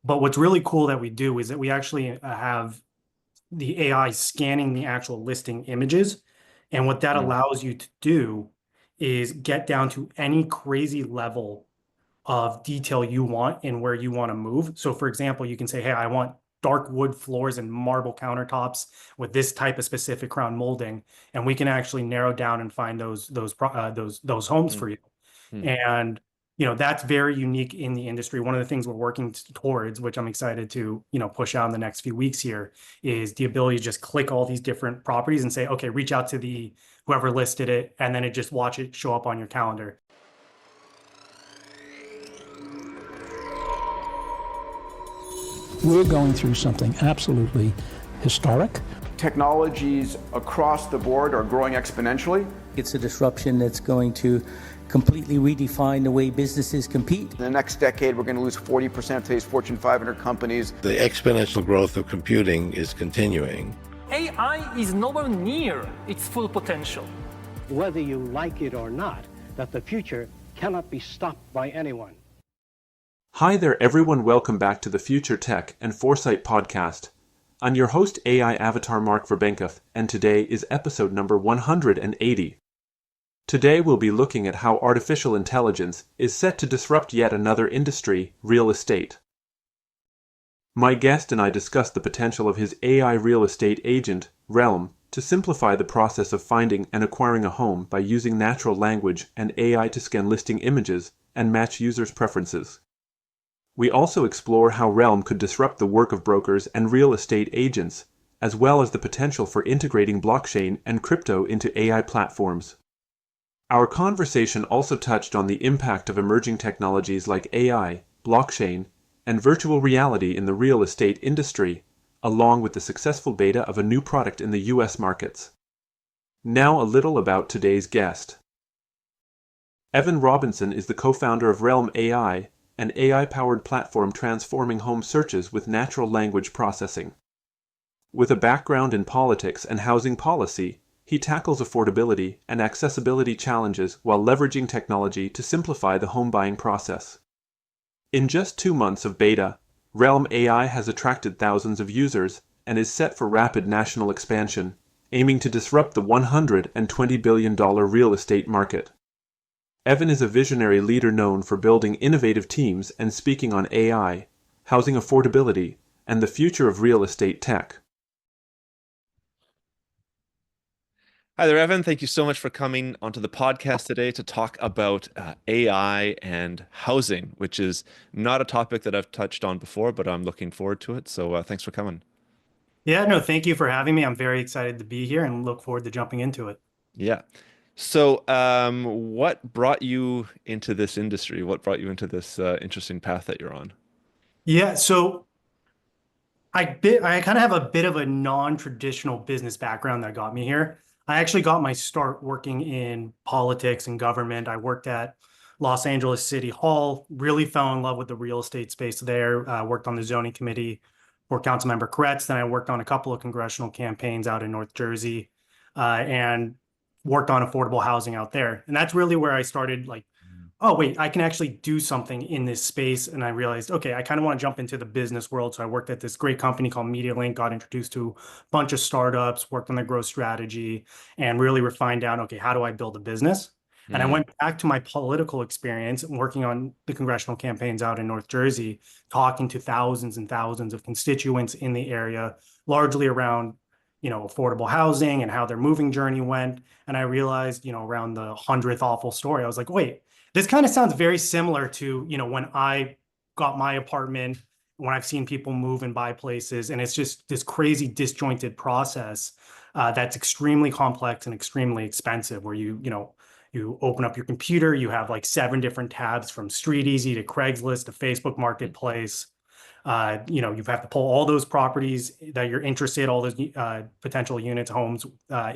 But what's really cool that we do is that we actually have the AI scanning the actual listing images. And what that Mm, allows you to do is get down to any crazy level of detail you want and where you want to move. So, for example, you can say, hey, I want dark wood floors and marble countertops with this type of specific crown molding, and we can actually narrow down and find those homes mm, for you. mm. And that's very unique in the industry. One of the things we're working towards, which I'm excited to push out in the next few weeks here, is the ability to just click all these different properties and say, okay, reach out to the whoever listed it, and then it just watch it show up on your calendar. We're going through something absolutely historic. Technologies across the board are growing exponentially. It's a disruption that's going to completely redefine the way businesses compete. In the next decade, we're going to lose 40% of today's Fortune 500 companies. The exponential growth of computing is continuing. AI is nowhere near its full potential. Whether you like it or not, that the future cannot be stopped by anyone. Hi there, everyone. Welcome back to the Future Tech and Foresight podcast. I'm your host, AI avatar Marc Verbenkoff, and today is episode number 180. Today we'll be looking at how artificial intelligence is set to disrupt yet another industry, real estate. My guest and I discussed the potential of his AI real estate agent, Relm, to simplify the process of finding and acquiring a home by using natural language and AI to scan listing images and match users' preferences. We also explore how Relm could disrupt the work of brokers and real estate agents, as well as the potential for integrating blockchain and crypto into AI platforms. Our conversation also touched on the impact of emerging technologies like AI, blockchain, and virtual reality in the real estate industry, along with the successful beta of a new product in the US markets. Now a little about today's guest. Evan Robinson is the co-founder of Relm AI, an AI-powered platform transforming home searches with natural language processing. With a background in politics and housing policy, he tackles affordability and accessibility challenges while leveraging technology to simplify the home buying process. In just 2 months of beta, Relm AI has attracted thousands of users and is set for rapid national expansion, aiming to disrupt the $120 billion real estate market. Evan is a visionary leader known for building innovative teams and speaking on AI, housing affordability, and the future of real estate tech. Hi there, Evan. Thank you so much for coming onto the podcast today to talk about AI and housing, which is not a topic that I've touched on before, but I'm looking forward to it. So thanks for coming. Yeah, no, thank you for having me. I'm very excited to be here and look forward to jumping into it. Yeah. So what brought you into this industry? What brought you into this interesting path that you're on? Yeah, so I kind of have a bit of a non-traditional business background that got me here. I actually got my start working in politics and government. I worked at Los Angeles City Hall, really fell in love with the real estate space there, worked on the zoning committee for Councilmember Kretz. Then I worked on a couple of congressional campaigns out in North Jersey, and worked on affordable housing out there. And that's really where I started like, oh, wait, I can actually do something in this space. And I realized, okay, I kind of want to jump into the business world. So I worked at this great company called MediaLink, got introduced to a bunch of startups, worked on their growth strategy, and really refined down, okay, how do I build a business? And I Mm, went back to my political experience working on the congressional campaigns out in North Jersey, talking to thousands and thousands of constituents in the area, largely around, affordable housing and how their moving journey went. And I realized, around the 100th awful story, I was like, wait, this kind of sounds very similar to, when I got my apartment, when I've seen people move and buy places, and it's just this crazy disjointed process that's extremely complex and extremely expensive. Where you open up your computer, you have like 7 different tabs from Street Easy to Craigslist to Facebook Marketplace. You have to pull all those properties that you're interested, all those potential units, homes,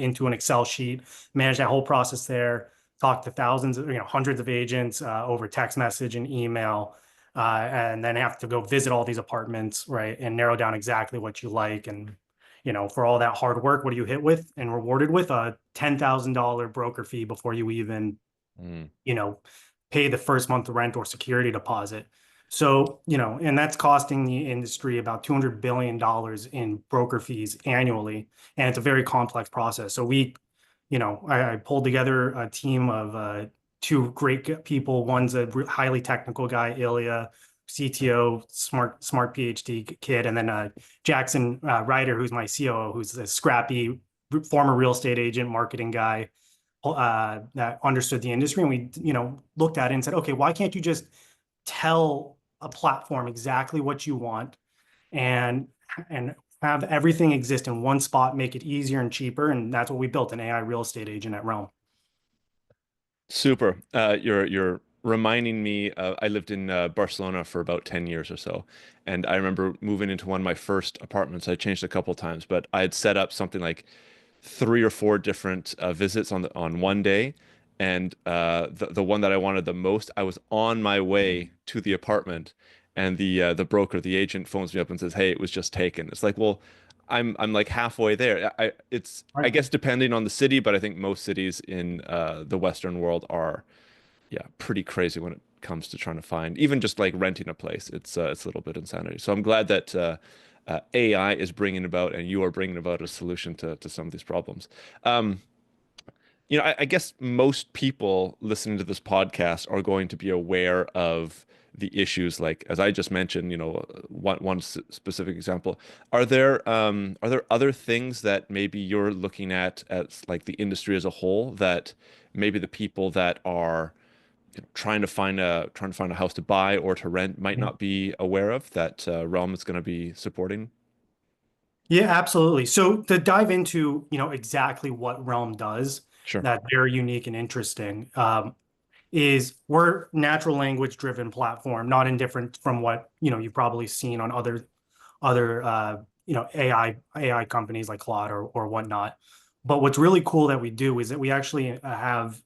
into an Excel sheet, manage that whole process there, talk to thousands, hundreds of agents over text message and email, and then have to go visit all these apartments, right, and narrow down exactly what you like. And, for all that hard work, what do you hit with and rewarded with? A $10,000 broker fee before you even, mm, you know, pay the first month rent or security deposit. So, and that's costing the industry about $200 billion in broker fees annually. And it's a very complex process. So I pulled together a team of two great people. One's a highly technical guy, Ilya, CTO, smart PhD kid, and then Jackson Ryder, who's my COO, who's a scrappy former real estate agent, marketing guy that understood the industry. And we, looked at it and said, okay, why can't you just tell a platform exactly what you want and have everything exist in one spot, make it easier and cheaper? And that's what we built, an AI real estate agent at Relm. Super. You're reminding me I lived in Barcelona for about 10 years or so. And I remember moving into one of my first apartments. I changed a couple of times, but I had set up something like 3 or 4 different visits on one day. And the one that I wanted the most, I was on my way to the apartment, and the broker, the agent, phones me up and says, "Hey, it was just taken." It's like, well, I'm like halfway there. I guess depending on the city, but I think most cities in the Western world are, yeah, pretty crazy when it comes to trying to find even just like renting a place. It's a little bit insanity. So I'm glad that AI is bringing about, and you are bringing about, a solution to some of these problems. Um, I guess most people listening to this podcast are going to be aware of the issues, like as I just mentioned, one specific example. Are there other things that maybe you're looking at as like the industry as a whole, that maybe the people that are trying to find a house to buy or to rent might not be aware of, that Realm is going to be supporting? Yeah, absolutely. So to dive into, exactly what Realm does, Sure. that's very unique and interesting, is we're natural language driven platform, not indifferent from what, you've probably seen on other AI companies like Claude or whatnot. But what's really cool that we do is that we actually have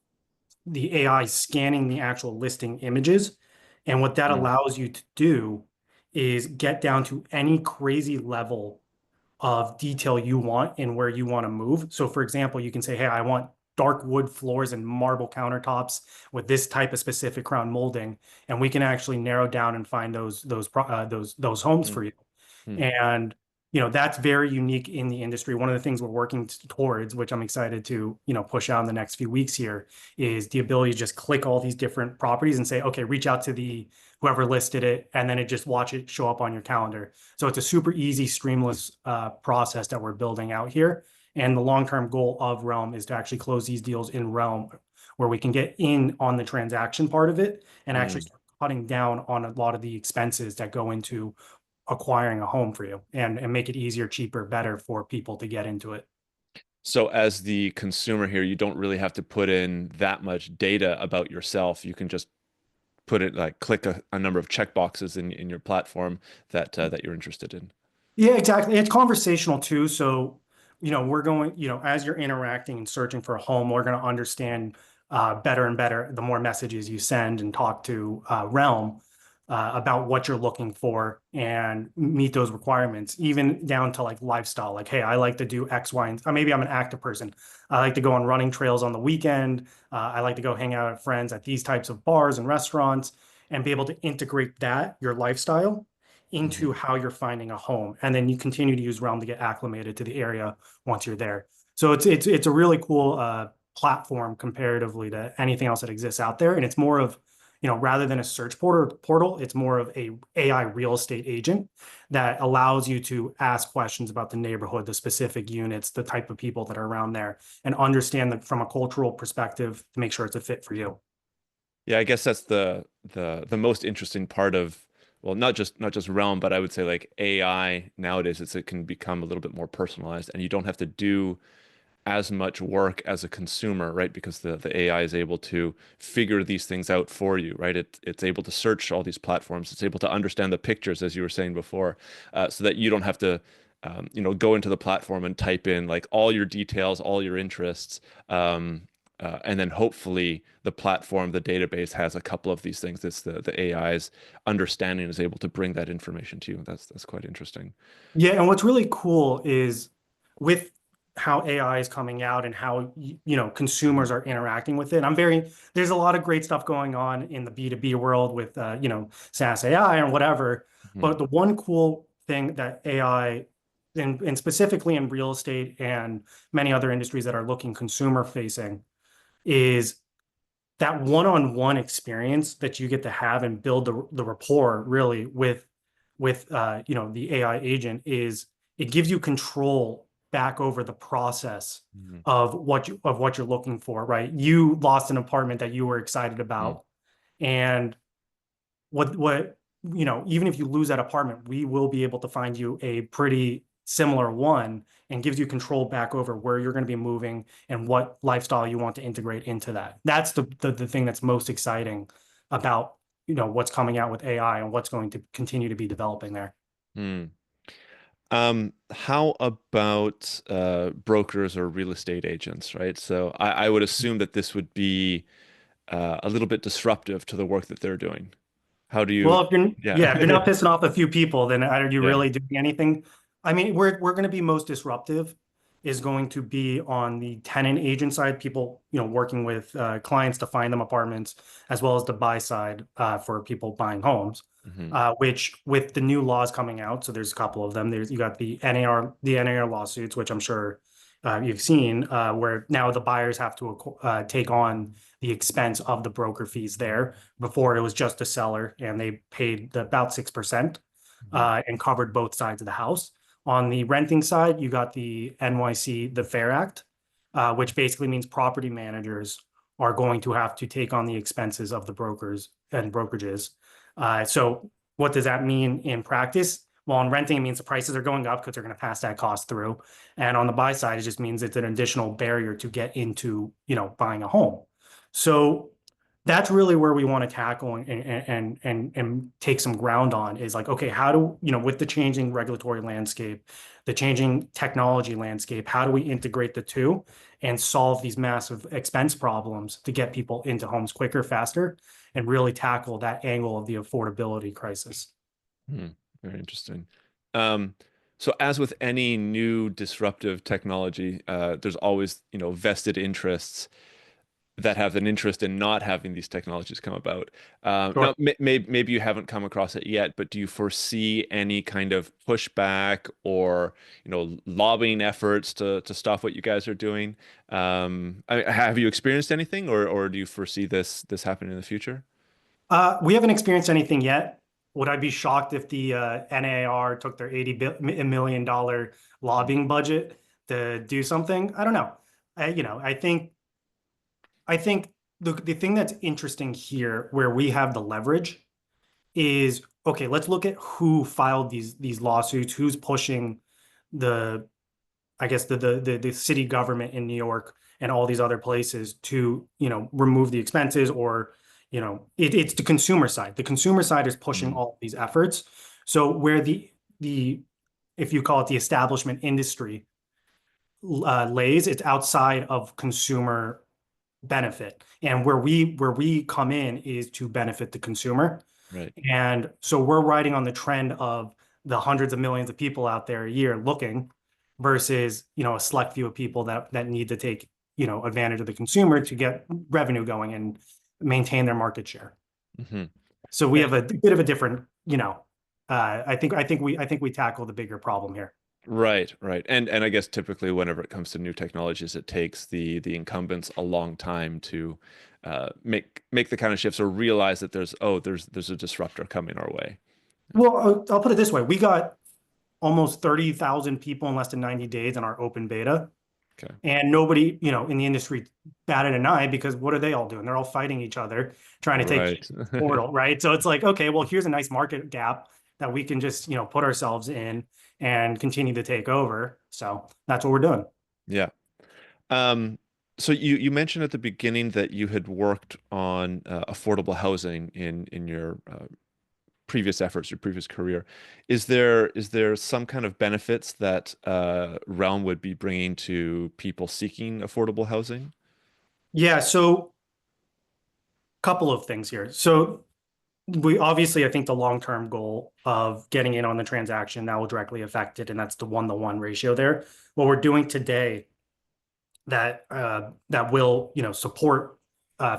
the AI scanning the actual listing images. And what that allows you to do is get down to any crazy level of detail you want and where you want to move. So for example, you can say, hey, I want dark wood floors and marble countertops with this type of specific crown molding, and we can actually narrow down and find those homes for you. Hmm. And that's very unique in the industry. One of the things we're working towards, which I'm excited to push out in the next few weeks here, is the ability to just click all these different properties and say, okay, reach out to the whoever listed it, and then it just watch it show up on your calendar. So it's a super easy, streamless process that we're building out here. And the long-term goal of Realm is to actually close these deals in Realm, where we can get in on the transaction part of it and actually start cutting down on a lot of the expenses that go into acquiring a home for you, and make it easier, cheaper, better for people to get into it. So as the consumer here, you don't really have to put in that much data about yourself. You can just put it, like, click a number of checkboxes in your platform that you're interested in. Yeah, exactly. It's conversational too. So, we're going, as you're interacting and searching for a home, we're going to understand better and better the more messages you send and talk to Realm about what you're looking for and meet those requirements, even down to like lifestyle. Like, hey, I like to do X, Y, and maybe I'm an active person. I like to go on running trails on the weekend. I like to go hang out with friends at these types of bars and restaurants, and be able to integrate your lifestyle into how you're finding a home. And then you continue to use Realm to get acclimated to the area once you're there. So it's a really cool platform comparatively to anything else that exists out there. And it's more of, rather than a search portal, it's more of a AI real estate agent that allows you to ask questions about the neighborhood, the specific units, the type of people that are around there, and understand that from a cultural perspective to make sure it's a fit for you. Yeah, I guess that's the most interesting part of, well, not just Realm, but I would say like AI nowadays, it can become a little bit more personalized, and you don't have to do as much work as a consumer, right? Because the AI is able to figure these things out for you, right? It's able to search all these platforms. It's able to understand the pictures, as you were saying before, so that you don't have to, go into the platform and type in like all your details, all your interests, and then hopefully the platform, the database, has a couple of these things. It's the AI's understanding is able to bring that information to you. That's quite interesting. Yeah, and what's really cool is with how AI is coming out and how consumers are interacting with it. There's a lot of great stuff going on in the B2B world with SaaS AI and whatever. Mhm. But the one cool thing that AI and specifically in real estate and many other industries that are looking consumer facing is that one-on-one experience that you get to have and build the rapport really with the AI agent is it gives you control back over the process Mhm. of what you're looking for, right? You lost an apartment that you were excited about, and what even if you lose that apartment, we will be able to find you a pretty similar one and gives you control back over where you're going to be moving and what lifestyle you want to integrate into that. That's the thing that's most exciting about what's coming out with AI and what's going to continue to be developing there. Mm. How about brokers or real estate agents, right? So I would assume that this would be a little bit disruptive to the work that they're doing. How do you, Well, if you're yeah, yeah, if you're not pissing off a few people, then are you yeah. really doing anything? I mean, we're going to be most disruptive is going to be on the tenant agent side, people working with clients to find them apartments, as well as the buy side for people buying homes. Hmm. Which with the new laws coming out, so there's a couple of them. You got the NAR lawsuits, which I'm sure you've seen, where now the buyers have to take on the expense of the broker fees there. Before it was just a seller, and they paid about 6% and covered both sides of the house. On the renting side, you got the NYC, the Fair Act, which basically means property managers are going to have to take on the expenses of the brokers and brokerages. So what does that mean in practice? Well, in renting, it means the prices are going up because they're going to pass that cost through. And on the buy side, it just means it's an additional barrier to get into, buying a home. So that's really where we want to tackle and take some ground on is like, okay, how do, with the changing regulatory landscape, the changing technology landscape, how do we integrate the two and solve these massive expense problems to get people into homes quicker, faster, and really tackle that angle of the affordability crisis? Very interesting. Um, so as with any new disruptive technology, there's always, vested interests that have an interest in not having these technologies come about. Sure. Now, maybe you haven't come across it yet, but do you foresee any kind of pushback or, lobbying efforts to stop what you guys are doing? Have you experienced anything, or do you foresee this happening in the future? We haven't experienced anything yet. Would I be shocked if the NAR took their $80 million lobbying budget to do something? I don't know. I think the thing that's interesting here, where we have the leverage, is okay. Let's look at who filed these lawsuits, who's pushing the, I guess the city government in New York and all these other places to remove the expenses, or it's the consumer side. The consumer side is pushing Mm. all these efforts. So where the if you call it the establishment industry lays, it's outside of consumer benefit, and where we come in is to benefit the consumer. Right. And so we're riding on the trend of the hundreds of millions of people out there a year looking versus a select few of people that need to take advantage of the consumer to get revenue going and maintain their market share. Hmm. So we have a bit of a different, I think we tackle the bigger problem here. Right, right. And I guess typically whenever it comes to new technologies, it takes the incumbents a long time to make the kind of shifts or realize that there's a disruptor coming our way. Well, I'll put it this way. We got almost 30,000 people in less than 90 days in our open beta. Okay. And nobody, in the industry batted an eye, because what are they all doing? They're all fighting each other, trying to take Right. the portal, right? So it's like, okay, well, here's a nice market gap that we can just, put ourselves in and continue to take over. So that's what we're doing. Yeah. Um, so you mentioned at the beginning that you had worked on affordable housing in your previous efforts, your previous career. Is there some kind of benefits that Relm would be bringing to people seeking affordable housing? Yeah. So couple of things here. So we obviously, I think the long-term goal of getting in on the transaction that will directly affect it, and that's the 1-to-1 ratio there. What we're doing today that that will, support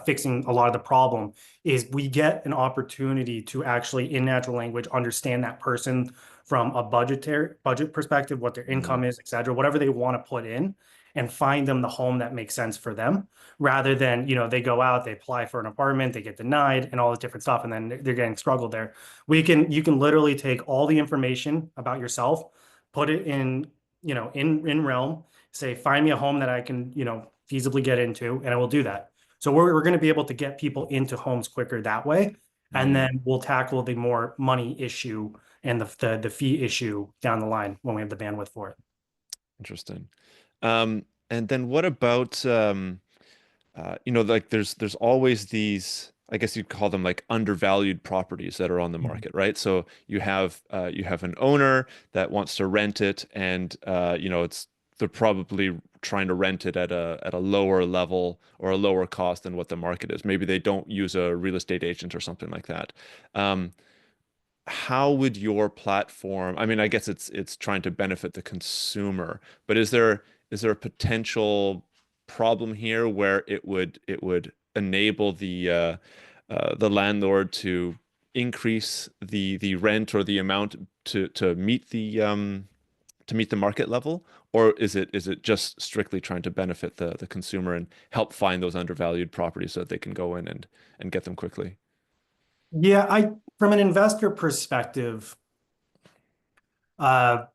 fixing a lot of the problem is we get an opportunity to actually, in natural language, understand that person from a budget perspective, what their income is, et cetera, whatever they want to put in, and find them the home that makes sense for them, rather than, they go out, they apply for an apartment, they get denied and all this different stuff, and then they're getting struggled there. You can literally take all the information about yourself, put it in, in Relm, say, find me a home that I can, feasibly get into, and I will do that. So we're going to be able to get people into homes quicker that way. And then we'll tackle the more money issue and the fee issue down the line when we have the bandwidth for it. Interesting. And then what about, like there's always these, I guess you'd call them like undervalued properties that are on the market, right? So you have an owner that wants to rent it, and they're probably trying to rent it at a lower level or a lower cost than what the market is. Maybe they don't use a real estate agent or something like that. How would your platform, I mean, I guess it's trying to benefit the consumer, but is there a potential problem here where it would enable the landlord to increase the rent or the amount to meet the market level, or is it just strictly trying to benefit the consumer and help find those undervalued properties so that they can go in and get them quickly? Yeah, from an investor perspective, right,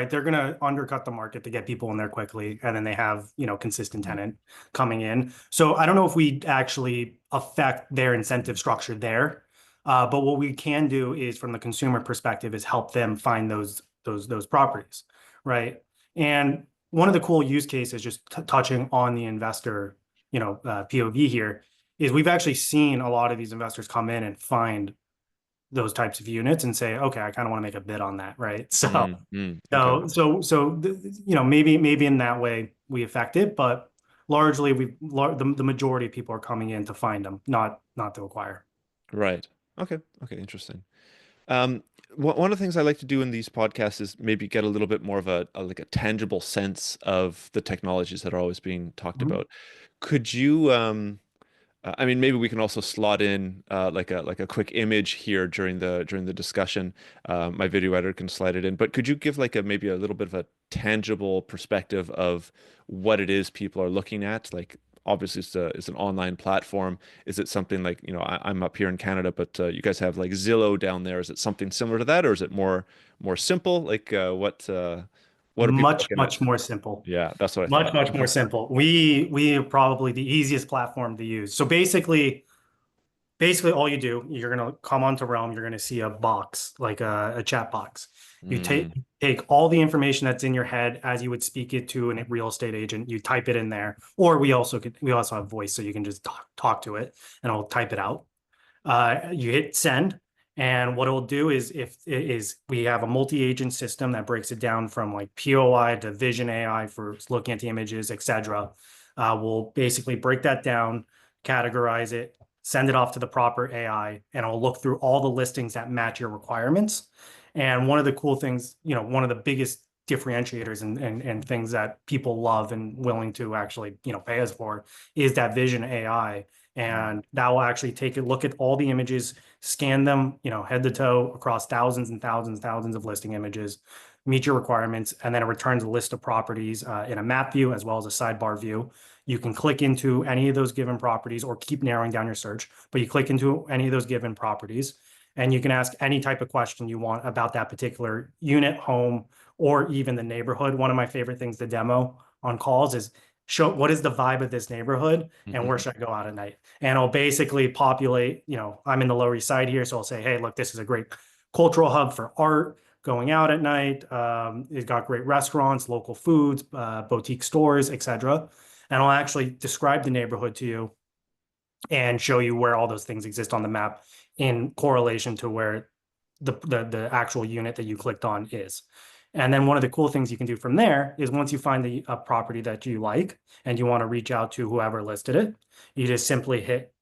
they're going to undercut the market to get people in there quickly, and then they have, consistent tenant coming in. So I don't know if we actually affect their incentive structure there. But what we can do is, from the consumer perspective, is help them find those properties, right? And one of the cool use cases, just touching on the investor, POV here, is we've actually seen a lot of these investors come in and find those types of units and say, okay, I kind of want to make a bid on that, right? So, Okay. maybe in that way we affect it, but largely the majority of people are coming in to find them, not to acquire. Right. Okay. Interesting. One of the things I like to do in these podcasts is maybe get a little bit more of a tangible sense of the technologies that are always being talked about. Could you, I mean, maybe we can also slot in like a quick image here during the discussion. My video editor can slide it in, but could you give like maybe a little bit of a tangible perspective of what it is people are looking at? Like, obviously it's an online platform. Is it something like, I'm up here in Canada, but you guys have like Zillow down there. Is it something similar to that, or is it more simple? Like what are people looking Much at? more simple. Yeah, that's what I thought. Much more simple. We are probably the easiest platform to use. So basically all you do, you're going to come onto Realm, you're going to see a box, like a chat box. You take all the information that's in your head as you would speak it to a real estate agent. You type it in there, or we also have voice, so you can just talk to it and it'll type it out. You hit send, and what it'll do is, we have a multi-agent system that breaks it down from like POI to Vision AI for looking at the images, etc. We'll basically break that down, categorize it, send it off to the proper AI, and it'll look through all the listings that match your requirements. And one of the cool things, one of the biggest differentiators and things that people love and willing to actually, pay us for, is that Vision AI. And that will actually take a look at all the images, scan them, head to toe across thousands and thousands of listing images, meet your requirements, and then it returns a list of properties in a map view as well as a sidebar view. You can click into any of those given properties or keep narrowing down your search, but you click into any of those given properties and you can ask any type of question you want about that particular unit, home, or even the neighborhood. One of my favorite things to demo on calls is show what is the vibe of this neighborhood and where should I go out at night? And I'll basically populate, I'm in the Lower East Side here. So I'll say, hey, look, this is a great cultural hub for art, going out at night. It's got great restaurants, local foods, boutique stores, etc. And I'll actually describe the neighborhood to you and show you where all those things exist on the map in correlation to where the actual unit that you clicked on is. And then one of the cool things you can do from there is, once you find the property that you like and you want to reach out to whoever listed it, you just simply hit,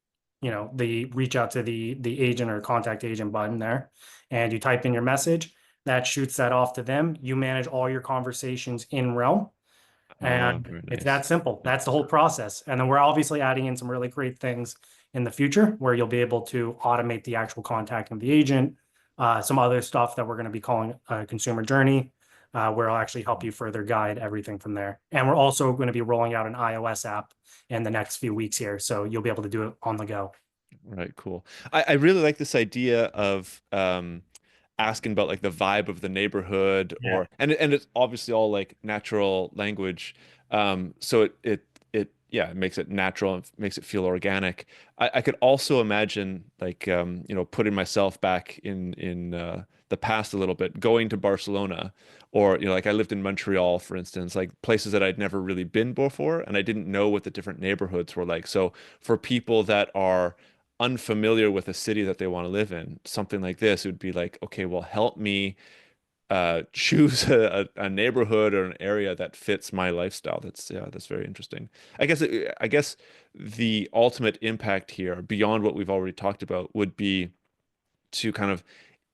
the reach out to the agent or contact agent button there, and you type in your message. That shoots that off to them. You manage all your conversations in Realm. And Very it's nice. that simple. That's the whole process. And then we're obviously adding in some really great things in the future where you'll be able to automate the actual contact of the agent. Some other stuff that we're going to be calling a consumer journey, where I'll actually help you further guide everything from there. And we're also going to be rolling out an iOS app in the next few weeks here. So you'll be able to do it on the go. Right, cool. I really like this idea of asking about like the vibe of the neighborhood, Yeah. or and it's obviously all like natural language. So it makes it natural and makes it feel organic. I could also imagine like putting myself back in the past a little bit, going to Barcelona, or like I lived in Montreal, for instance, like places that I'd never really been before, and I didn't know what the different neighborhoods were like. So for people that are unfamiliar with a city that they want to live in, something like this would be like, okay, well, help me choose a neighborhood or an area that fits my lifestyle. That's very interesting. I guess the ultimate impact here, beyond what we've already talked about, would be to kind of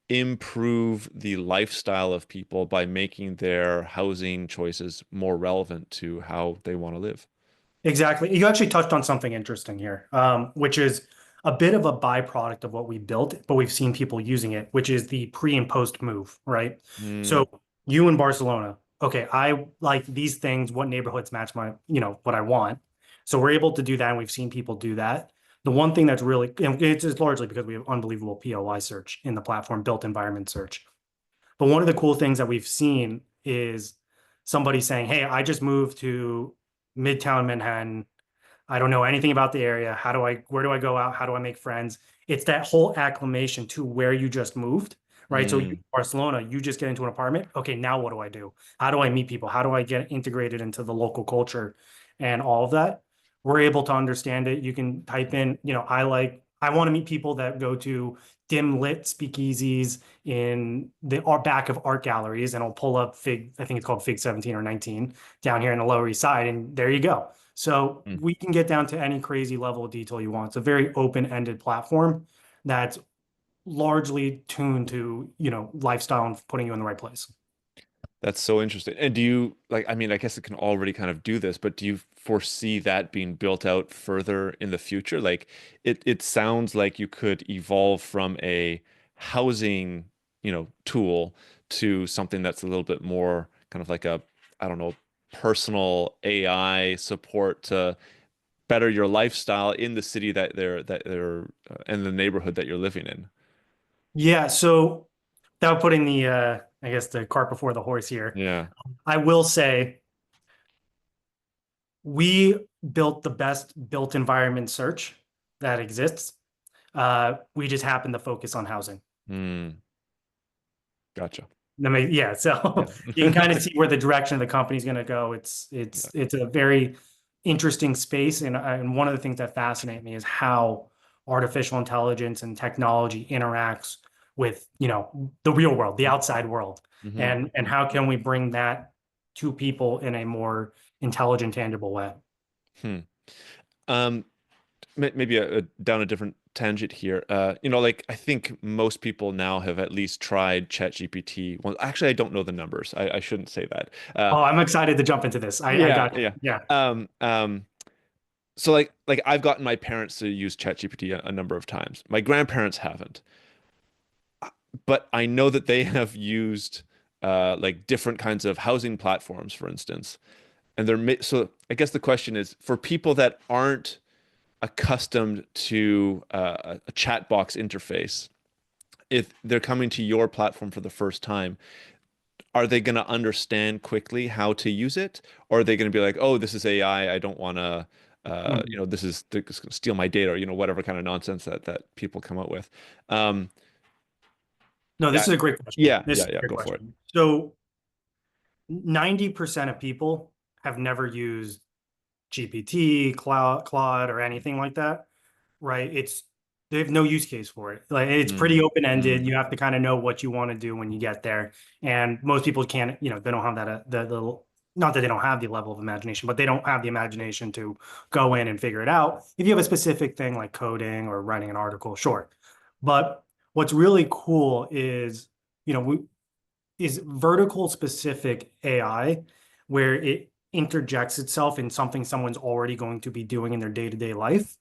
improve the lifestyle of people by making their housing choices more relevant to how they want to live. Exactly. You actually touched on something interesting here, which is a bit of a byproduct of what we built, but we've seen people using it, which is the pre and post move, right? Mm, So you in Barcelona, okay, I like these things. What neighborhoods match my, what I want? So we're able to do that, and we've seen people do that. The one thing that's really, and it's just largely because we have unbelievable POI search in the platform, built environment search. But one of the cool things that we've seen is somebody saying, "Hey, I just moved to Midtown Manhattan. I don't know anything about the area. Where do I go out? How do I make friends?" It's that whole acclimation to where you just moved, right? So you, mm, Barcelona, you just get into an apartment. Okay, now what do I do? How do I meet people? How do I get integrated into the local culture and all of that? We're able to understand it. You can type in, I want to meet people that go to dim lit speakeasies in the back of art galleries, and I'll pull up Fig, I think it's called Fig 17 or 19 down here in the Lower East Side, and there you go. So mm. we can get down to any crazy level of detail you want. It's a very open-ended platform that's largely tuned to, lifestyle and putting you in the right place. That's so interesting. And do you like, I mean, I guess it can already kind of do this, but do you foresee that being built out further in the future? Like it sounds like you could evolve from a housing, tool to something that's a little bit more kind of like a, I don't know, personal AI support to better your lifestyle in the city in the neighborhood that you're living in. Yeah, so without putting the I guess the cart before the horse here, Yeah. I will say we built the best built environment search that exists. We just happen to focus on housing. Hmm. Gotcha. Yeah, so you can Yeah. kind of see where the direction of the company is going to go. It's a very interesting space, and one of the things that fascinate me is how artificial intelligence and technology interacts with the real world, the outside world, Hmm. and how can we bring that to people in a more intelligent, tangible way. Hmm. Um, maybe down a different tangent here. Like I think most people now have at least tried ChatGPT. Well, actually, I don't know the numbers. I shouldn't say that. Oh, I'm excited to jump into this. I Yeah, got yeah. yeah. So like I've gotten my parents to use ChatGPT a number of times. My grandparents haven't, but I know that they have used like different kinds of housing platforms, for instance. And so I guess the question is for people that aren't accustomed to a chat box interface, if they're coming to your platform for the first time, are they going to understand quickly how to use it? Or are they going to be like, oh, this is AI. I don't want to, Mhm. this is they're just going to steal my data, or, whatever kind of nonsense that people come up with. Um, No, this yeah, is a great question. yeah, This yeah, is a yeah. great Go for it. question. So 90% of people have never used GPT, Claude, or anything like that, right? They have no use case for it. Like it's pretty Mm, open-ended. mm, You have to kind of know what you want to do when you get there. And most people can't, they don't have that the not that they don't have the level of imagination, but they don't have the imagination to go in and figure it out. If you have a specific thing like coding or writing an article, sure. But what's really cool is, is vertical specific AI, where it interjects itself in something someone's already going to be doing in their day-to-day life.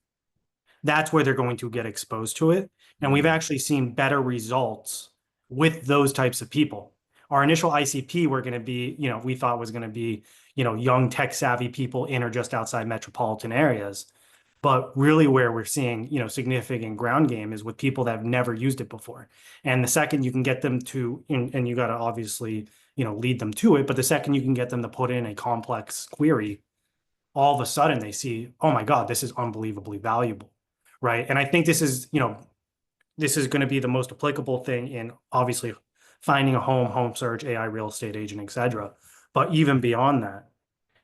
That's where they're going to get exposed to it. And we've actually seen better results with those types of people. Our initial ICP were going to be, we thought was going to be, young tech savvy people in or just outside metropolitan areas. But really where we're seeing, significant ground game is with people that have never used it before. And the second you can get them to, and you got to obviously, lead them to it, but the second you can get them to put in a complex query, all of a sudden they see, oh my God, this is unbelievably valuable, right? And I think this is, this is going to be the most applicable thing in obviously finding a home search, AI, real estate agent, et cetera. But even beyond that,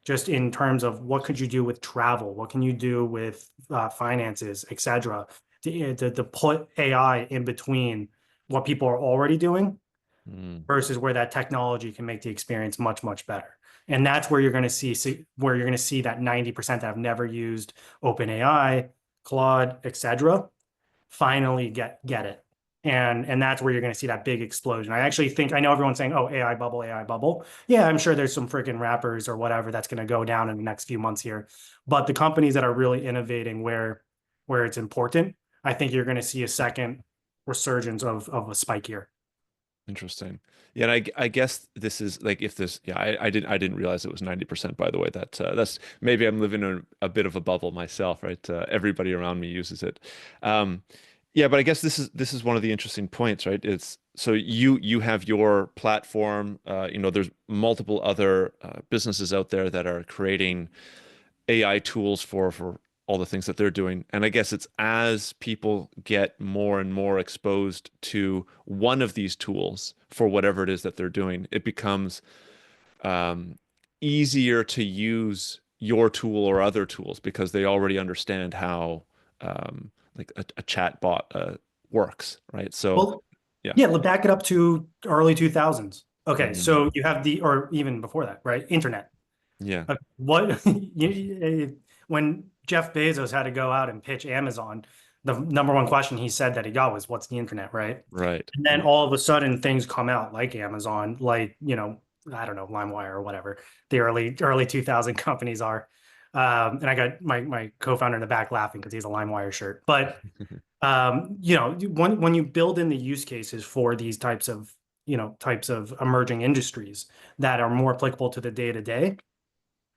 just in terms of what could you do with travel, what can you do with finances, et cetera, to put AI in between what people are already doing versus where that technology can make the experience much, much better. And that's where you're going to see that 90% that have never used OpenAI, Claude, et cetera, finally get it. And that's where you're going to see that big explosion. I actually think, I know everyone's saying, oh, AI bubble, AI bubble. Yeah, I'm sure there's some freaking rappers or whatever that's going to go down in the next few months here. But the companies that are really innovating where it's important, I think you're going to see a second resurgence of a spike here. Interesting. Yeah, and I guess this is like if this, yeah, I didn't realize it was 90%, by the way. That's maybe I'm living in a bit of a bubble myself, right? Everybody around me uses it. Yeah, but I guess this is one of the interesting points, right? It's so you have your platform, there's multiple other businesses out there that are creating AI tools for all the things that they're doing. And I guess it's as people get more and more exposed to one of these tools for whatever it is that they're doing, it becomes easier to use your tool or other tools because they already understand how like a chat bot works, right? So Well, yeah, back it up to early 2000s. Okay, so you have or even before that, right? Internet. Yeah. When Jeff Bezos had to go out and pitch Amazon, the number one question he said that he got was, what's the internet, right? Right. And then all of a sudden things come out like Amazon, like, I don't know, LimeWire or whatever the early 2000 companies are. And I got my co-founder in the back laughing because he's a LimeWire shirt. But, when you build in the use cases for these types of emerging industries that are more applicable to the day-to-day,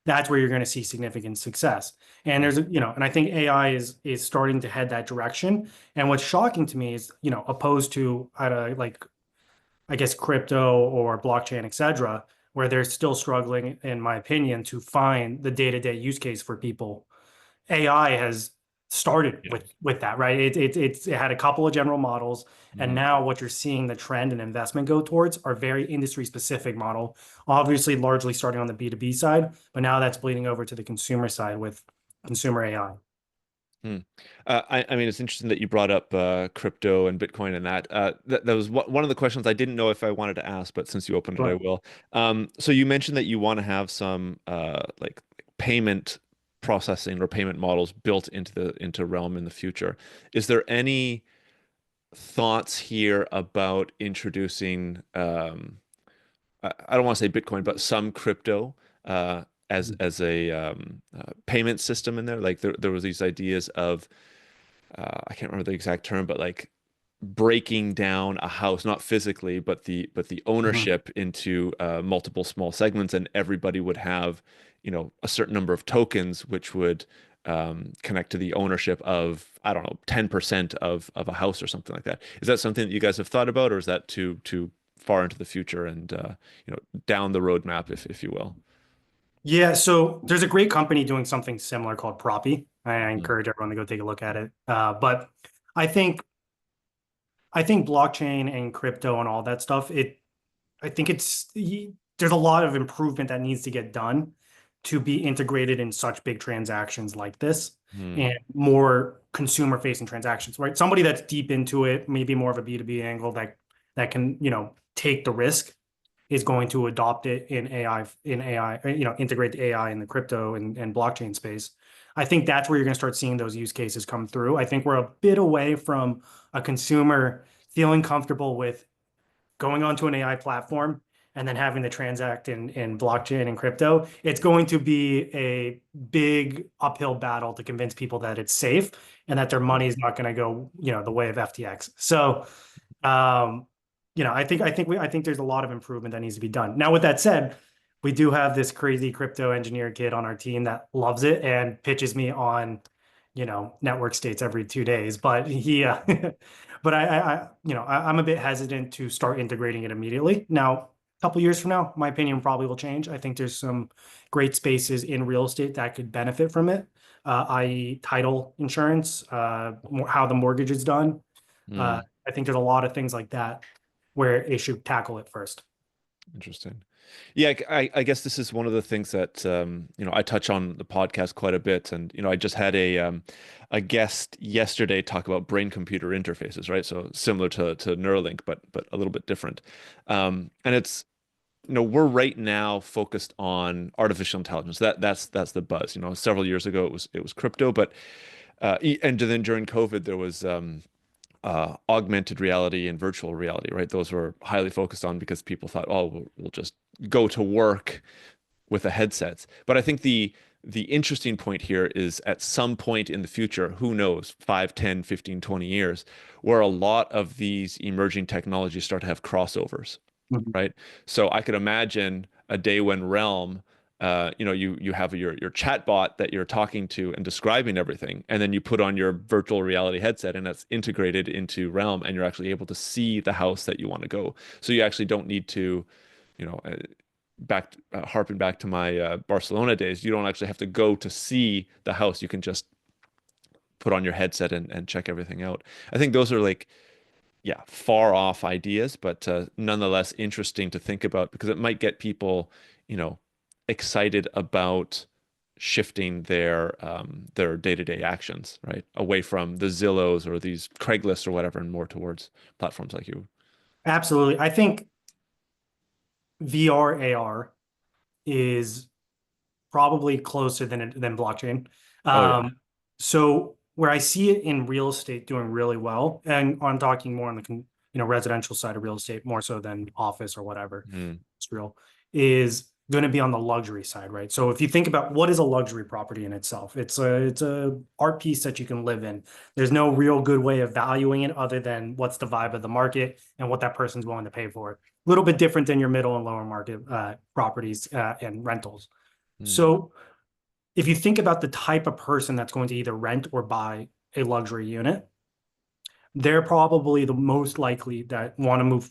that's where you're going to see significant success. And there's, and I think AI is starting to head that direction. And what's shocking to me is, opposed to like, I guess, crypto or blockchain, et cetera, where they're still struggling, in my opinion, to find the day-to-day use case for people. AI has started with that, right? It had a couple of general models, and now what you're seeing the trend and investment go towards are very industry specific model, obviously largely starting on the B2B side, but now that's bleeding over to the consumer side with consumer AI. I mean, it's interesting that you brought up crypto and Bitcoin and that was one of the questions I didn't know if I wanted to ask, but since you opened it, I will. So you mentioned that you want to have some like payment processing or payment models built into Relm in the future. Is there any thoughts here about introducing I don't want to say Bitcoin, but some crypto as a payment system in there? Like there was these ideas of I can't remember the exact term, but like breaking down a house, not physically, but the ownership into multiple small segments, and everybody would have, a certain number of tokens, which would connect to the ownership of, I don't know, 10% of a house or something like that. Is that something that you guys have thought about, or is that too far into the future and down the roadmap, if you will? Yeah, so there's a great company doing something similar called Proppy. I encourage everyone to go take a look at it. But I think blockchain and crypto and all that stuff, I think there's a lot of improvement that needs to get done to be integrated in such big transactions like this and more consumer facing transactions, right? Somebody that's deep into it, maybe more of a B2B angle that can, take the risk is going to adopt it in AI, integrate the AI in the crypto and blockchain space. I think that's where you're going to start seeing those use cases come through. I think we're a bit away from a consumer feeling comfortable with going onto an AI platform and then having to transact in blockchain and crypto. It's going to be a big uphill battle to convince people that it's safe and that their money is not going to go, the way of FTX. So, I think there's a lot of improvement that needs to be done. Now, with that said, we do have this crazy crypto engineer kid on our team that loves it and pitches me on, network states every 2 days. But but I'm a bit hesitant to start integrating it immediately. Now, a couple years from now, my opinion probably will change. I think there's some great spaces in real estate that could benefit from it, i.e., title insurance, how the mortgage is done. I think there's a lot of things like that where it should tackle it first. Interesting. Yeah, I guess this is one of the things that I touch on the podcast quite a bit, and I just had a guest yesterday talk about brain-computer interfaces, right? So similar to Neuralink, but a little bit different. And it's we're right now focused on artificial intelligence. That's the buzz. Several years ago it was crypto, but and then during COVID there was augmented reality and virtual reality, right? Those were highly focused on because people thought, oh, we'll just go to work with the headsets. But I think the interesting point here is at some point in the future, who knows, 5, 10, 15, 20 years, where a lot of these emerging technologies start to have crossovers, right? So I could imagine a day when Relm, you have your chat bot that you're talking to and describing everything, and then you put on your virtual reality headset and that's integrated into Relm, and you're actually able to see the house that you want to go. So you actually don't need to, harping back to my Barcelona days, you don't actually have to go to see the house. You can just put on your headset and check everything out. I think those are far off ideas, but nonetheless interesting to think about because it might get people, excited about shifting their day-to-day actions, right? Away from the Zillows or these Craigslist or whatever, and more towards platforms like you. Absolutely. I think VR AR is probably closer than blockchain. So where I see it in real estate doing really well, and I'm talking more on the residential side of real estate, more so than office or whatever, it's real, is going to be on the luxury side, right? So if you think about what is a luxury property in itself, it's a art piece that you can live in. There's no real good way of valuing it other than what's the vibe of the market and what that person's willing to pay for it. A little bit different than your middle and lower market properties and rentals. So if you think about the type of person that's going to either rent or buy a luxury unit, they're probably the most likely that want to move,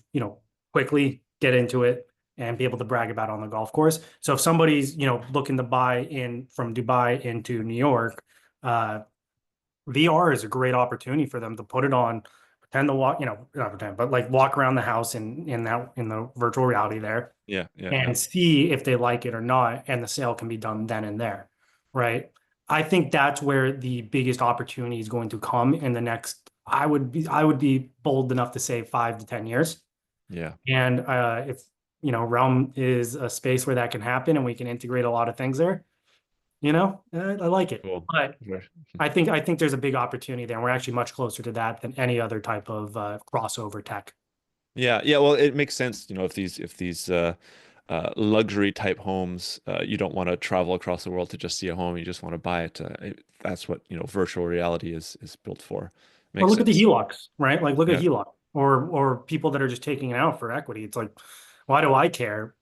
quickly, get into it, and be able to brag about it on the golf course. So if somebody's, looking to buy in from Dubai into New York, VR is a great opportunity for them to put it on, pretend to walk, not pretend, but like walk around the house in the virtual reality there. And see if they like it or not. And the sale can be done then and there. Right. I think that's where the biggest opportunity is going to come in the next, I would be bold enough to say 5 to 10 years. Yeah. And if Relm is a space where that can happen and we can integrate a lot of things there, I like it. Cool. But I think there's a big opportunity there. And we're actually much closer to that than any other type of crossover tech. Yeah. Well, it makes sense, if these luxury type homes, you don't want to travel across the world to just see a home. You just want to buy it. That's what, virtual reality is built for. Or look at the HELOCs, right? Like look at HELOC or people that are just taking it out for equity. It's like, why do I care?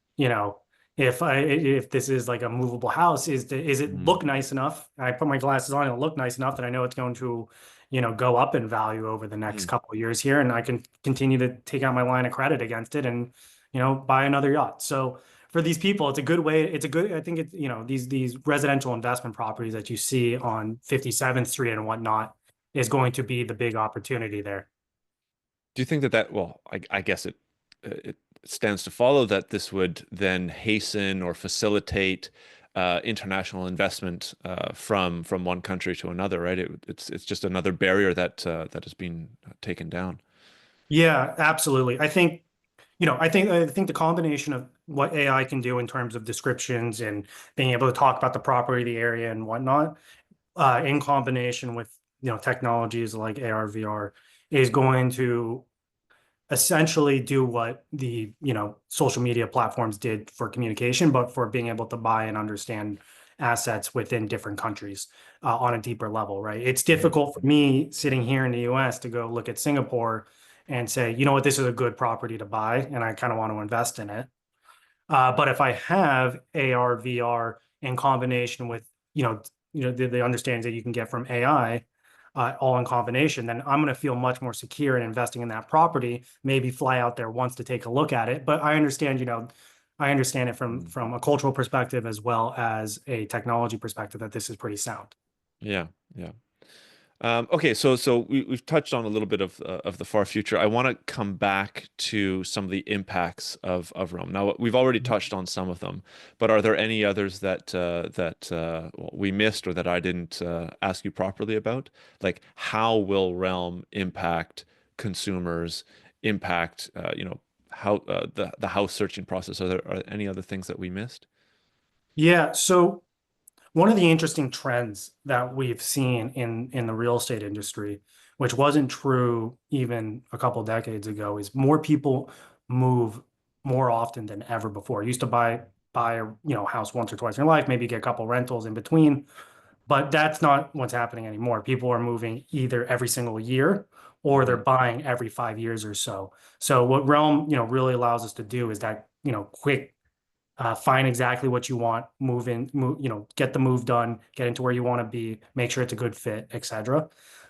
If this is like a movable house, is it look nice enough? I put my glasses on and it look nice enough that I know it's going to, go up in value over the next couple of years here, and I can continue to take out my line of credit against it and, buy another yacht. So for these people, it's a good way. I think it's, these residential investment properties that you see on 57th Street and whatnot is going to be the big opportunity there. Do you think well, I guess it stands to follow that this would then hasten or facilitate international investment from one country to another, right? It's just another barrier that has been taken down. Yeah, absolutely. I think I think the combination of what AI can do in terms of descriptions and being able to talk about the property, the area, and whatnot, in combination with technologies like AR, VR, is going to essentially do what the social media platforms did for communication, but for being able to buy and understand assets within different countries on a deeper level, right? It's difficult for me sitting here in the US to go look at Singapore and say, you know what, this is a good property to buy, and I kind of want to invest in it. But if I have AR, VR in combination with, the understanding that you can get from AI, all in combination, then I'm going to feel much more secure in investing in that property. Maybe fly out there once to take a look at it. But I understand it from a cultural perspective as well as a technology perspective that this is pretty sound. Yeah, yeah. Okay, so we've touched on a little bit of the far future. I want to come back to some of the impacts of Realm. Now, we've already touched on some of them, but are there any others that we missed or that I didn't ask you properly about? Like, how will Realm impact consumers, impact how the house searching process? Are any other things that we missed? Yeah. So one of the interesting trends that we've seen in the real estate industry, which wasn't true even a couple decades ago, is more people move more often than ever before. You used to buy a house once or twice in your life, maybe get a couple rentals in between, but that's not what's happening anymore. People are moving either every single year or they're buying every 5 years or so. So what Realm, really allows us to do is that, quick find exactly what you want, move in, get the move done, get into where you want to be, make sure it's a good fit, etc.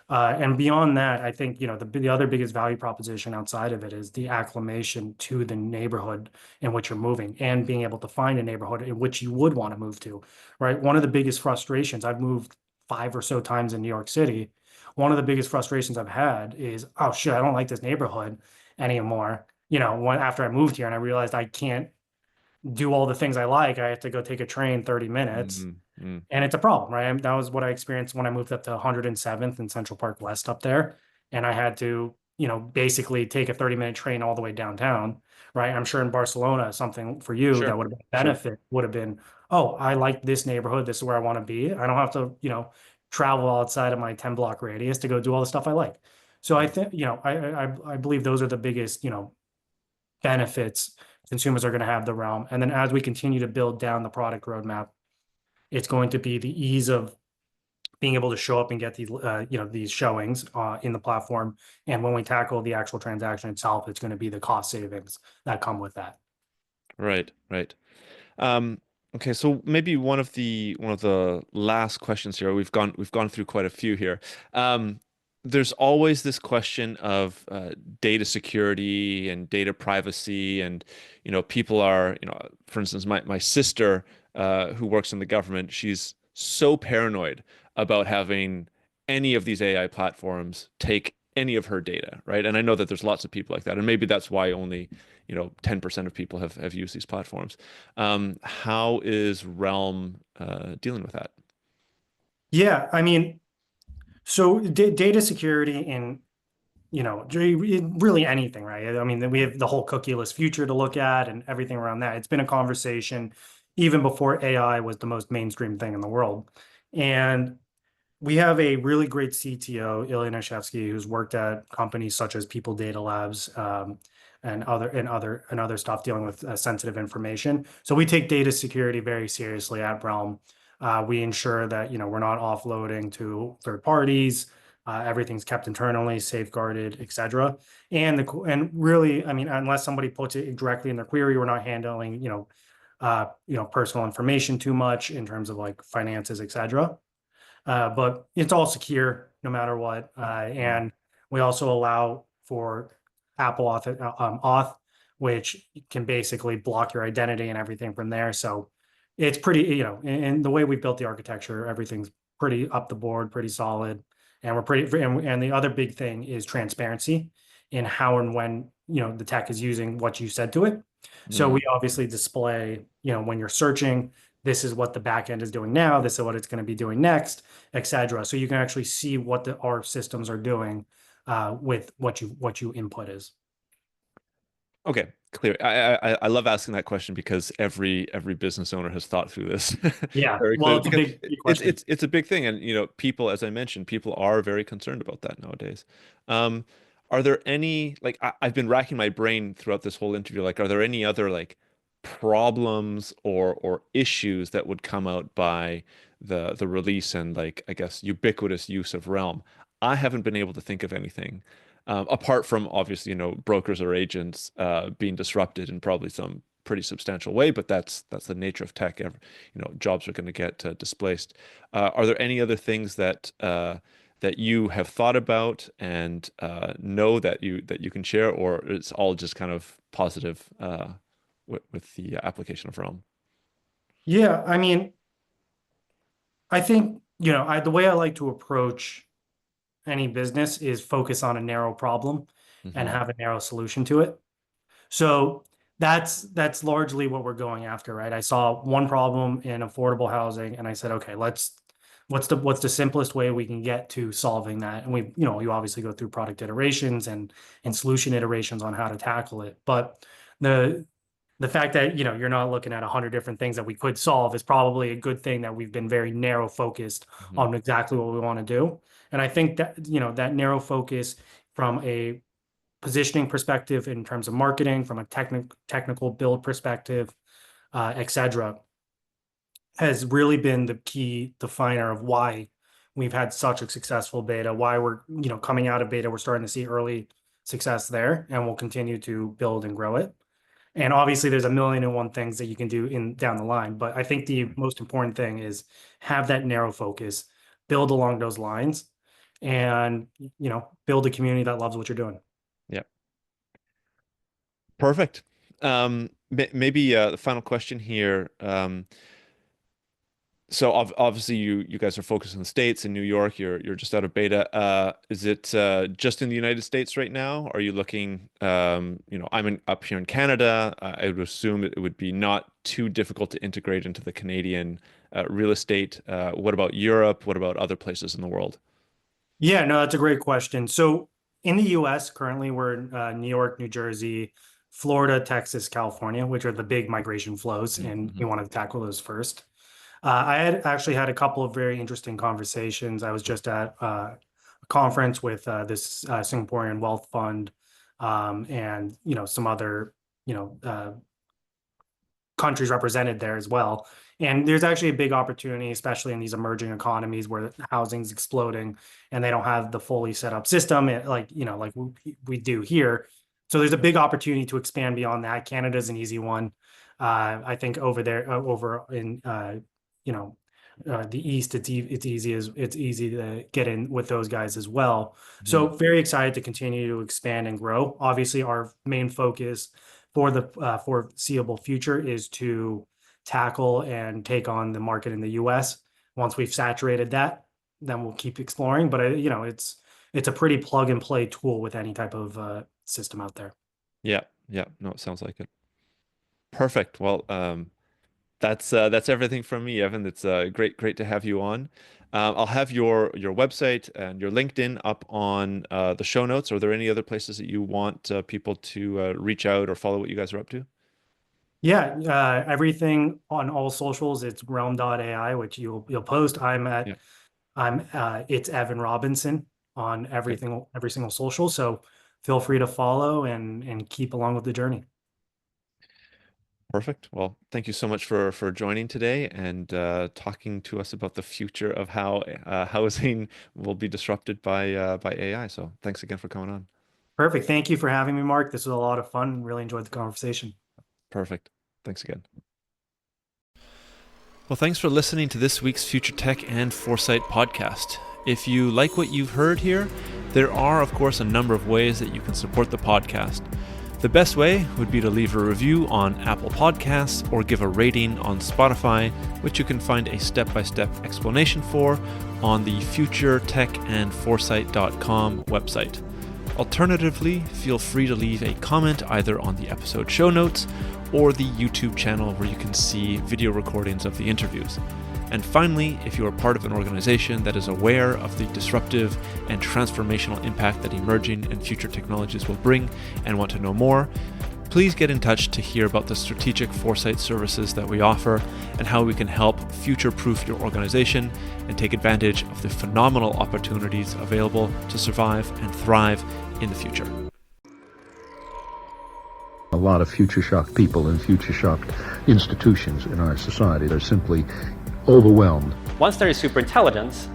And beyond that, I think, the other biggest value proposition outside of it is the acclimation to the neighborhood in which you're moving and being able to find a neighborhood in which you would want to move to, right? One of the biggest frustrations, I've moved 5 or so times in New York City. One of the biggest frustrations I've had is, oh shit, I don't like this neighborhood anymore. After I moved here and I realized I can't do all the things I like, I have to go take a train 30 minutes. And it's a problem, right? That was what I experienced when I moved up to 107th and Central Park West up there. And I had to, basically take a 30-minute train all the way downtown, right? I'm sure in Barcelona, something for you that Sure, would have been a sure. benefit would have been, oh, I like this neighborhood. This is where I want to be. I don't have to, travel outside of my 10 block radius to go do all the stuff I like. So I think, I believe those are the biggest, benefits consumers are going to have the Realm. And then as we continue to build down the product roadmap, it's going to be the ease of being able to show up and get these, these showings in the platform. And when we tackle the actual transaction itself, it's going to be the cost savings that come with that. Right, right. Okay, so maybe one of the last questions here. We've gone through quite a few here. There's always this question of data security and data privacy, and people are, for instance, my sister who works in the government, she's so paranoid about having any of these AI platforms take any of her data, right? And I know that there's lots of people like that, and maybe that's why only 10% of people have used these platforms. How is Realm dealing with that? Yeah, I mean, so data security in really anything, right? I mean, we have the whole cookieless future to look at and everything around that. It's been a conversation even before AI was the most mainstream thing in the world. And we have a really great CTO, Ilya Nashevsky, who's worked at companies such as People Data Labs, and other stuff dealing with sensitive information. So we take data security very seriously at Realm. We ensure that we're not offloading to third parties. Everything's kept internally, safeguarded, etc. And really, I mean, unless somebody puts it directly in their query, we're not handling personal information too much in terms of like finances, etc. But it's all secure no matter what. And we also allow for Apple auth, which can basically block your identity and everything from there. So it's pretty, and the way we built the architecture, everything's pretty up the board, pretty solid. And we're pretty, and the other big thing is transparency in how and when, the tech is using what you said to it. So we obviously display, when you're searching, this is what the backend is doing now, this is what it's going to be doing next, etc. So you can actually see what our systems are doing with what you input is. Okay, clear. I love asking that question because every business owner has thought through this Yeah, very well, clearly, it's a because big question. it's a big thing, and people, as I mentioned, people are very concerned about that nowadays. Um, are there any, like, I've been racking my brain throughout this whole interview, like, are there any other like problems or issues that would come out by the release and, like, I guess, ubiquitous use of Realm? I haven't been able to think of anything. Apart from, obviously, brokers or agents being disrupted in probably some pretty substantial way, but that's the nature of tech. Jobs are going to get displaced. Are there any other things that you have thought about and know that you can share, or it's all just kind of positive with the application of Realm? Yeah, I mean, I think, the way I like to approach any business is focus on a narrow problem and Hmm. have a narrow solution to it. So that's largely what we're going after, right? I saw one problem in affordable housing and I said, okay, what's the simplest way we can get to solving that? And you obviously go through product iterations and solution iterations on how to tackle it. But the the fact that you're not looking at 100 different things that we could solve is probably a good thing, that we've been very narrow focused Hmm. on exactly what we want to do. And I think that that narrow focus from a positioning perspective, in terms of marketing, from a technical build perspective, etc., has really been the key definer of why we've had such a successful beta, why we're coming out of beta, we're starting to see early success there, and we'll continue to build and grow it. And obviously, there's a million and one things that you can do in down the line. But I think the most important thing is have that narrow focus, build along those lines, and build a community that loves what you're doing. Yeah. Perfect. Maybe the final question here. So obviously you guys are focused on the States. In New York, you're just out of beta. Is it just in the United States right now? Are you looking? Up here in Canada. I would assume it would be not too difficult to integrate into the Canadian real estate. What about Europe? What about other places in the world? Yeah, no, that's a great question. So in the US, currently we're in New York, New Jersey, Florida, Texas, California, which are the big migration flows, and Mm-hmm. we want to tackle those first. I had actually had a couple of very interesting conversations. I was just at a conference with this Singaporean wealth fund, and some other countries represented there as well. And there's actually a big opportunity, especially in these emerging economies where housing's exploding and they don't have the fully set up system, like we do here. So there's a big opportunity to expand beyond that. Canada's an easy one. I think over there, over in the East, it's easy to get in with those guys as well. So very excited to continue to expand and grow. Obviously, our main focus for the foreseeable future is to tackle and take on the market in the US. Once we've saturated that, then we'll keep exploring. But it's a pretty plug and play tool with any type of system out there. Yeah, yeah. No, it sounds like it. Perfect. Well, that's everything from me, Evan. It's great to have you on. I'll have your website and your LinkedIn up on the show notes. Are there any other places that you want people to reach out or follow what you guys are up to? Yeah, everything on all socials, it's Relm.ai, which you'll post. Yeah. It's Evan Robinson on Okay. every single social. So feel free to follow and keep along with the journey. Perfect. Well, thank you so much for joining today and talking to us about the future of how housing will be disrupted by AI. So thanks again for coming on. Perfect. Thank you for having me, Mark. This was a lot of fun. Really enjoyed the conversation. Perfect. Thanks again. Well, thanks for listening to this week's Future Tech and Foresight podcast. If you like what you've heard here, there are, of course, a number of ways that you can support the podcast. The best way would be to leave a review on Apple Podcasts or give a rating on Spotify, which you can find a step-by-step explanation for on the futuretechandforesight.com website. Alternatively, feel free to leave a comment either on the episode show notes or the YouTube channel where you can see video recordings of the interviews. And finally, if you are part of an organization that is aware of the disruptive and transformational impact that emerging and future technologies will bring and want to know more, Please get in touch to hear about the strategic foresight services that we offer and how we can help future-proof your organization and take advantage of the phenomenal opportunities available to survive and thrive in the future. A lot of future-shocked people and future-shocked institutions in our society are simply overwhelmed. Once there is superintelligence,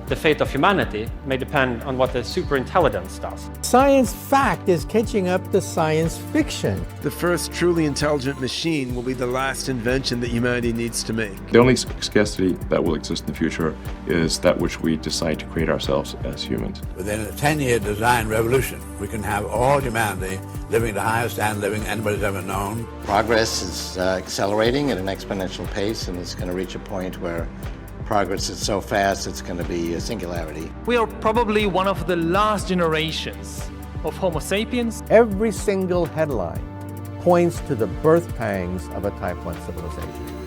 the fate of humanity may depend on what the superintelligence does. Science fact is catching up to science fiction. The first truly intelligent machine will be the last invention that humanity needs to make. The only scarcity that will exist in the future is that which we decide to create ourselves as humans. Within a 10-year design revolution, we can have all humanity living the highest standard of living anybody's ever known. Progress is accelerating at an exponential pace, and it's going to reach a point where progress is so fast it's going to be a singularity. We are probably one of the last generations of Homo sapiens. Every single headline points to the birth pangs of a Type 1 civilization.